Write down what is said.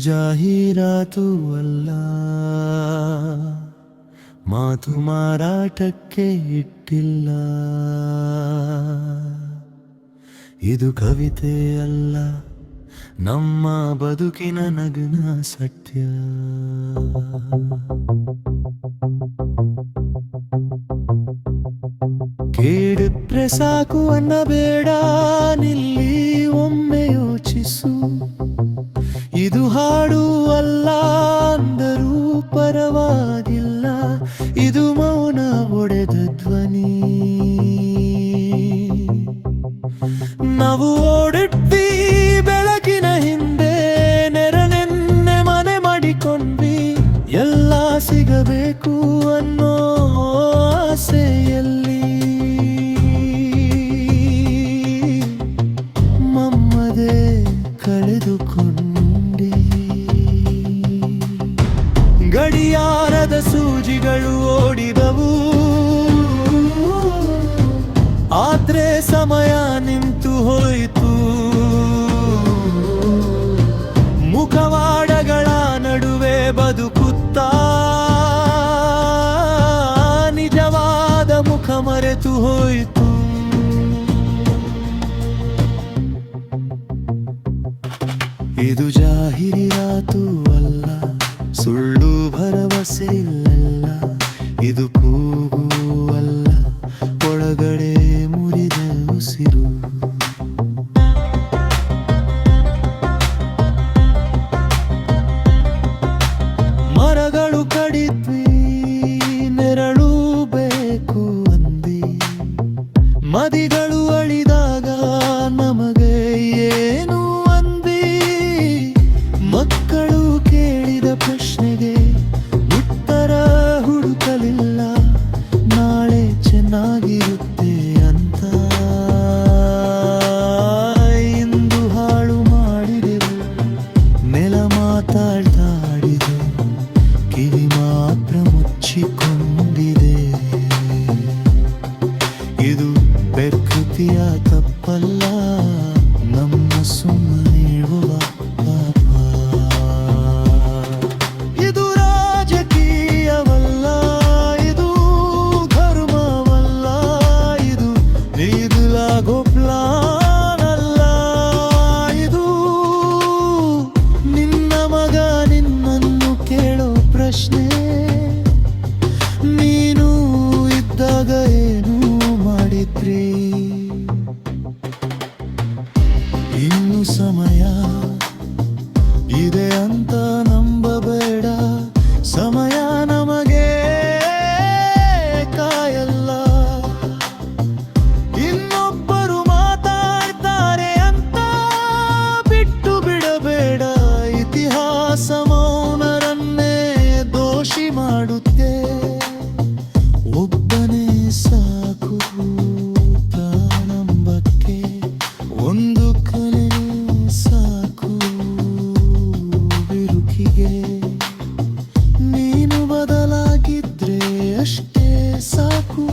ಜಾಹೀರಾತು ಅಲ್ಲ, ಮಾತು ಮಾರಾಟಕ್ಕೆ ಇಟ್ಟಿಲ್ಲ. ಇದು ಕವಿತೆ ಅಲ್ಲ, ನಮ್ಮ ಬದುಕಿನ ನಗ್ನ ಸತ್ಯ. ಕೇಳಿದ್ರೆ ಸಾಕು ಅನ್ನಬೇಡ, ನಿಲ್ಲಿ ಒಮ್ಮೆ ಯೋಚಿಸು. ಇದು ಹಾಡು ಅಲ್ಲ ಅಂದರೂ ಪರವಾಗಿಲ್ಲ, ಇದು ಮೌನ ಒಡೆದ ಧ್ವನಿ. ನಾವು ಓಡಿಟ್ವಿ ಬೆಳಕಿನ ಹಿಂದೆ, ನೆರಳೆನ್ನೆ ಮನೆ ಮಾಡಿಕೊಂಡ್ವಿ. ಎಲ್ಲ ಸಿಗಬೇಕು ಅನ್ನೋ ಆಸೆಯಲ್ಲಿ ಮಮ್ಮದೇ ಕಳೆದುಕೊಂಡೆ. ಗಡಿಯಾರದ ಸೂಜಿಗಳು ಓಡಿದವು, ಆದ್ರೆ ಸಮಯ ನಿಂತು ಹೋಯಿತು. ಮುಖವಾಡಗಳ ನಡುವೆ ಬದುಕುತ್ತಾ ನಿಜವಾದ ಮುಖ ಮರೆತು ಹೋಯಿತು. ಇದು ಜಾಹೀರಾತು ಅಲ್ಲ, ಸುಳ್ಳು ಭರವಸೆ ಇಲ್ಲ. ಇದು ಕೂಗು ಅಲ್ಲ, ಒಳಗಡೆ ಮುರಿದ ಉಸಿರು. ಮರಗಳು ಕಡಿದ್ವಿ, ನೆರಳು ಬೇಕು ಅಂದಿ. ಮದಿಗಳು ಅಳಿದಾಗ ನಮಗೆ ಏನು ಅಂದಿ. ಮಕ್ಕಳು ಕೇಳಿದ ಪ್ರಶ್ನೆಗೆ ಉತ್ತರ ಹುಡುಕಲಿಲ್ಲ, ನಾಳೆ ಚೆನ್ನಾಗಿರುತ್ತೆ ಅಂತ. ಇಂದು ಹಾಳು ಮಾಡಿದೆವು, ನೆಲ ಮಾತಾಡಿದೆ, ಕಿವಿ ಮಾತ್ರ ಮುಚ್ಚಿಕೊಂಡಿದೆ. ಇದು ಪ್ರಕೃತಿಯ ತಪ್ಪಲ್ಲ, ನಮ್ಮ ಸುಮ್ಮನಿರುವ ಪಾಪ. ಇದು ರಾಜಕೀಯವಲ್ಲ, ಇದು ಧರ್ಮವಲ್ಲ, ಇದು ಈಗಲಾಗೋ ಪ್ಲಾನ್ ಅಲ್ಲ. ಇದು ನಿನ್ನ ಮಗ ನಿನ್ನನ್ನು ಕೇಳೋ ಪ್ರಶ್ನೆ, ನೀನು ಇದ್ದಾಗ ಏನು ಮಾಡಿದ್ರಿ. ಇನ್ನು ಸಮಯ ಇದೆ ಅಂತ ನಂಬಬೇಡ, ಸಮಯ ನಮಗೆ ಕಾಯಲ್ಲ. ಇನ್ನೊಬ್ಬರು ಮಾತಾಡ್ತಾರೆ ಅಂತ ಬಿಟ್ಟು ಬಿಡಬೇಡ. ಇತಿಹಾಸ ಮೌನರನ್ನೇ ದೋಷಿ ಮಾಡುತ್ತೆ. ಒಬ್ಬನೇ ಸಾಕು ಪ್ರಾರಂಭಕ್ಕೆ, ಒಂದು ಕಲೆ ಸಾಕು ಬಿರುಕಿಗೆ. ನೀನು ಬದಲಾಗಿದ್ರೆ ಅಷ್ಟೇ ಸಾಕು.